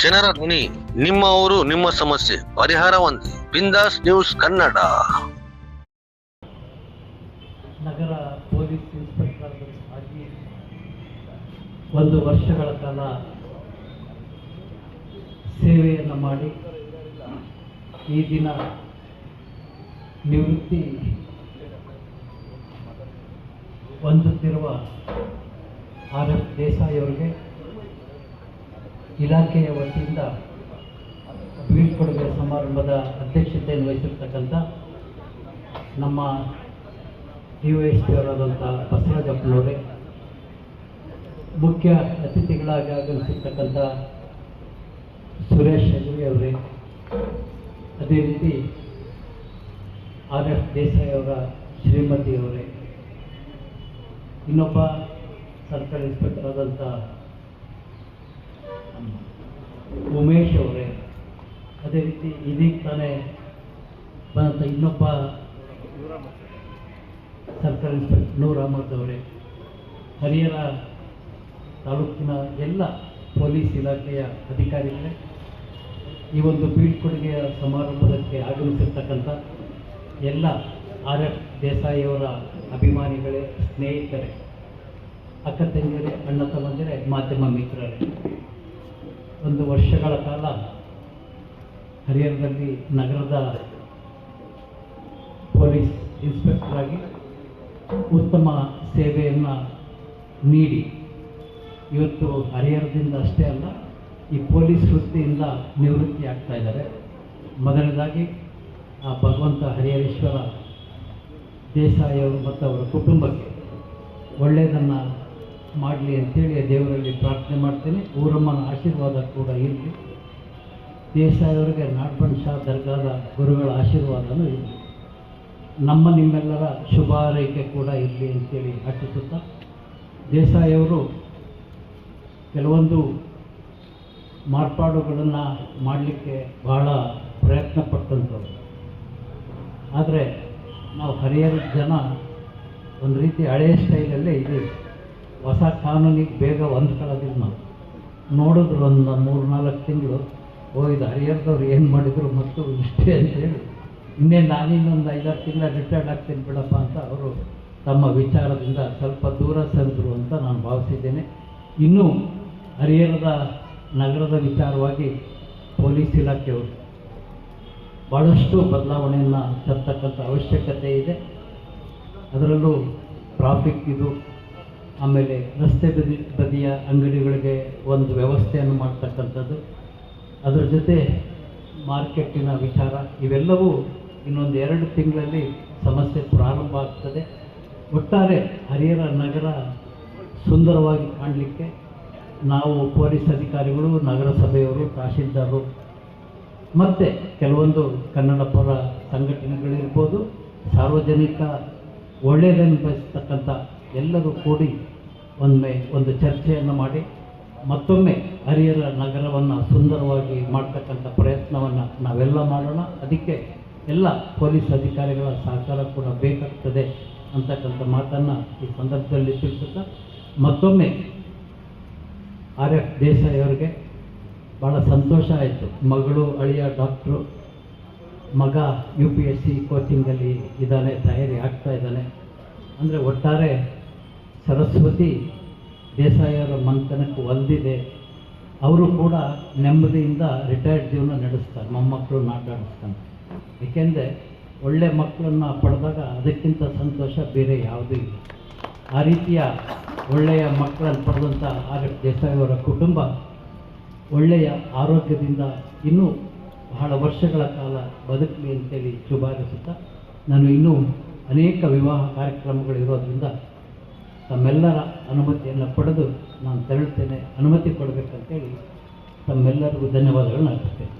ಜನರ ಧ್ವನಿ, ನಿಮ್ಮ ಊರು ನಿಮ್ಮ ಸಮಸ್ಯೆ ಪರಿಹಾರ ಒಂದೇ. ಬಿಂದಾಸ್ ನ್ಯೂಸ್ ಕನ್ನಡ. ನಗರ ಪೊಲೀಸ್ ಇನ್ಸ್ಪೆಕ್ಟರ್ ಆಗಿ 1 ವರ್ಷಗಳ ಕಾಲ ಸೇವೆಯನ್ನು ಮಾಡಿ ಈ ದಿನ ನಿವೃತ್ತಿ ಹೊಂದುತ್ತಿರುವ RF ದೇಸಾಯಿ ಅವರಿಗೆ ಇಲಾಖೆಯ ವತಿಯಿಂದ ಬೀಳ್ಕೊಡುಗೆ ಸಮಾರಂಭದ ಅಧ್ಯಕ್ಷತೆಯನ್ನು ವಹಿಸಿರ್ತಕ್ಕಂಥ ನಮ್ಮ DYSP ಅವರಾದಂಥ ಬಸವರಾಜಪ್ಪನವರೇ, ಮುಖ್ಯ ಅತಿಥಿಗಳಾಗಿ ಆಗಮಿಸಿರ್ತಕ್ಕಂಥ ಸುರೇಶ್ ಹೆಗಡೆ ಅವರೇ, ಅದೇ ರೀತಿ RF ದೇಸಾಯಿ ಅವರ ಶ್ರೀಮತಿಯವರೇ, ಇನ್ನೊಬ್ಬ ಸರ್ಕಲ್ ಇನ್ಸ್ಪೆಕ್ಟರ್ ಆದಂಥ ಉಮೇಶ್ ಅವರೇ, ಅದೇ ರೀತಿ ಇದೀಗ ತಾನೇ ಬಂದಂಥ ಇನ್ನೊಬ್ಬ ಸರ್ಕಲ್ ಇನ್ಸ್ಪೆಕ್ಟರ್ ನೂರ್ ಅಹಮದ್ ಅವರೇ, ಹರಿಹರ ತಾಲೂಕಿನ ಎಲ್ಲ ಪೊಲೀಸ್ ಇಲಾಖೆಯ ಅಧಿಕಾರಿಗಳೇ, ಈ ಒಂದು ಬೀಳ್ಕೊಡುಗೆಯ ಸಮಾರಂಭಕ್ಕೆ ಆಗಮಿಸಿರ್ತಕ್ಕಂಥ ಎಲ್ಲ RF ದೇಸಾಯಿಯವರ ಅಭಿಮಾನಿಗಳೇ, ಸ್ನೇಹಿತರೇ, ಅಕ್ಕ ತಂಗಿಯರೇ, ಅಣ್ಣ ತಮ್ಮಂದಿರೇ, ಮಾಧ್ಯಮ ಮಿತ್ರರೇ, 1 ವರ್ಷಗಳ ಕಾಲ ಹರಿಹರದಲ್ಲಿ ನಗರದ ಪೊಲೀಸ್ ಇನ್ಸ್ಪೆಕ್ಟರ್ ಆಗಿ ಉತ್ತಮ ಸೇವೆಯನ್ನು ನೀಡಿ ಇವತ್ತು ಹರಿಹರದಿಂದ ಅಷ್ಟೇ ಅಲ್ಲ, ಈ ಪೊಲೀಸ್ ವೃತ್ತಿಯಿಂದ ನಿವೃತ್ತಿ ಆಗ್ತಾ ಇದ್ದಾರೆ. ಮೊದಲನೇದಾಗಿ ಆ ಭಗವಂತ ಹರಿಹರೇಶ್ವರ ದೇಸಾಯಿ ಅವರು ಮತ್ತು ಅವರ ಕುಟುಂಬಕ್ಕೆ ಒಳ್ಳೆಯದನ್ನು ಮಾಡಲಿ ಅಂತೇಳಿ ದೇವರಲ್ಲಿ ಪ್ರಾರ್ಥನೆ ಮಾಡ್ತೀನಿ. ಊರಮ್ಮನ ಆಶೀರ್ವಾದ ಕೂಡ ಇರಲಿ. ದೇಸಾಯಿ ಅವರಿಗೆ ನಾಡ್ಬಂಡ್ ಶಾ ದರ್ಗಾದ ಗುರುಗಳ ಆಶೀರ್ವಾದನೂ ಇರಲಿ. ನಿಮ್ಮೆಲ್ಲರ ಶುಭ ಹಾರೈಕೆ ಕೂಡ ಇರಲಿ ಅಂತೇಳಿ ಆಶಿಸುತ್ತಾ, ದೇಸಾಯಿ ಅವರು ಕೆಲವೊಂದು ಮಾರ್ಪಾಡುಗಳನ್ನು ಮಾಡಲಿಕ್ಕೆ ಬಹಳ ಪ್ರಯತ್ನ ಪಟ್ಟಂಥವ್ರು. ಆದರೆ ನಾವು ಹರಿಹರ ಜನ ಒಂದು ರೀತಿ ಹಳೆಯ ಸ್ಟೈಲಲ್ಲೇ ಇದ್ದೀವಿ. ಹೊಸ ಕಾನೂನಿಗೆ ಬೇಗ ಹೊಂದ್ಕೊಳ್ಳೋದಿಲ್ಲ. ನಾವು ನೋಡಿದ್ರು ಒಂದು 3-4 ತಿಂಗಳು ಇದು ಹರಿಹರದವ್ರು ಏನು ಮಾಡಿದ್ರು ಮತ್ತು ಇಷ್ಟೇ ಅಂತೇಳಿ ನಾನಿನ್ನೊಂದು 5-6 ತಿಂಗಳ ರಿಟೈರ್ಡ್ ಆಗ್ತೀನಿ ಬಿಡಪ್ಪ ಅಂತ ಅವರು ತಮ್ಮ ವಿಚಾರದಿಂದ ಸ್ವಲ್ಪ ದೂರ ಸರಿದ್ರು ಅಂತ ನಾನು ಭಾವಿಸಿದ್ದೇನೆ. ಇನ್ನೂ ಹರಿಹರದ ನಗರದ ವಿಚಾರವಾಗಿ ಪೊಲೀಸ್ ಇಲಾಖೆಯವರು ಭಾಳಷ್ಟು ಬದಲಾವಣೆಯನ್ನು ತರ್ತಕ್ಕಂಥ ಅವಶ್ಯಕತೆ ಇದೆ. ಅದರಲ್ಲೂ ಟ್ರಾಫಿಕ್ ಇದು, ಆಮೇಲೆ ರಸ್ತೆ ಬದಿಯ ಅಂಗಡಿಗಳಿಗೆ ಒಂದು ವ್ಯವಸ್ಥೆಯನ್ನು ಮಾಡ್ತಕ್ಕಂಥದ್ದು, ಅದರ ಜೊತೆ ಮಾರ್ಕೆಟಿನ ವಿಚಾರ, ಇವೆಲ್ಲವೂ ಇನ್ನೊಂದು 2 ತಿಂಗಳಲ್ಲಿ ಸಮಸ್ಯೆ ಪ್ರಾರಂಭ ಆಗ್ತದೆ. ಒಟ್ಟಾರೆ ಹರಿಹರ ನಗರ ಸುಂದರವಾಗಿ ಕಾಣಲಿಕ್ಕೆ ನಾವು ಪೊಲೀಸ್ ಅಧಿಕಾರಿಗಳು, ನಗರಸಭೆಯವರು, ತಹಶೀಲ್ದಾರರು ಮತ್ತು ಕೆಲವೊಂದು ಕನ್ನಡ ಪರ ಸಂಘಟನೆಗಳಿರ್ಬೋದು, ಸಾರ್ವಜನಿಕ ಒಳ್ಳೆಯದನ್ನು ಬಯಸ್ತಕ್ಕಂಥ ಎಲ್ಲರೂ ಕೂಡಿ ಒಂದು ಚರ್ಚೆಯನ್ನು ಮಾಡಿ ಮತ್ತೊಮ್ಮೆ ಹರಿಹರ ನಗರವನ್ನು ಸುಂದರವಾಗಿ ಮಾಡ್ತಕ್ಕಂಥ ಪ್ರಯತ್ನವನ್ನು ನಾವೆಲ್ಲ ಮಾಡೋಣ. ಅದಕ್ಕೆ ಎಲ್ಲ ಪೊಲೀಸ್ ಅಧಿಕಾರಿಗಳ ಸಹಕಾರ ಕೂಡ ಬೇಕಾಗ್ತದೆ ಅಂತಕ್ಕಂಥ ಮಾತನ್ನು ಈ ಸಂದರ್ಭದಲ್ಲಿ ತಿಳಿಸುತ್ತಾ, ಮತ್ತೊಮ್ಮೆ RF ದೇಸಾಯಿ ಅವರಿಗೆ ಭಾಳ ಸಂತೋಷ ಆಯಿತು. ಮಗಳು ಅಳಿಯ ಡಾಕ್ಟ್ರು, ಮಗ UPSC ಕೋಚಿಂಗಲ್ಲಿ ಇದ್ದಾನೆ, ತಯಾರಿ ಆಗ್ತಾ ಇದ್ದಾನೆ. ಅಂದರೆ ಒಟ್ಟಾರೆ ಸರಸ್ವತಿ ದೇಸಾಯಿಯವರ ಮನೆತನಕ್ಕೆ ಒಲ್ದಿದೆ. ಅವರು ಕೂಡ ನೆಮ್ಮದಿಯಿಂದ ರಿಟೈರ್ಡ್ ಜೀವನ ನಡೆಸ್ತಾರೆ, ಮೊಮ್ಮಕ್ಕಳು ನಾಟಾಡಿಸ್ತಾನೆ. ಏಕೆಂದರೆ ಒಳ್ಳೆ ಮಕ್ಕಳನ್ನು ಪಡೆದಾಗ ಅದಕ್ಕಿಂತ ಸಂತೋಷ ಬೇರೆ ಯಾವುದೂ ಇಲ್ಲ. ಆ ರೀತಿಯ ಒಳ್ಳೆಯ ಮಕ್ಕಳನ್ನು ಪಡೆದಂಥ RF ದೇಸಾಯಿಯವರ ಕುಟುಂಬ ಒಳ್ಳೆಯ ಆರೋಗ್ಯದಿಂದ ಇನ್ನೂ ಬಹಳ ವರ್ಷಗಳ ಕಾಲ ಬದುಕಲಿ ಅಂತೇಳಿ ಶುಭಾರೈಸುತ್ತಾ, ನಾನು ಇನ್ನೂ ಅನೇಕ ವಿವಾಹ ಕಾರ್ಯಕ್ರಮಗಳಿರೋದ್ರಿಂದ ತಮ್ಮೆಲ್ಲರ ಅನುಮತಿಯನ್ನು ಪಡೆದು ನಾನು ತೆರಳುತ್ತೇನೆ. ಅನುಮತಿ ಕೊಡಬೇಕಂತೇಳಿ ತಮ್ಮೆಲ್ಲರಿಗೂ ಧನ್ಯವಾದಗಳನ್ನು ಅರ್ಪಿಸ್ತೇನೆ.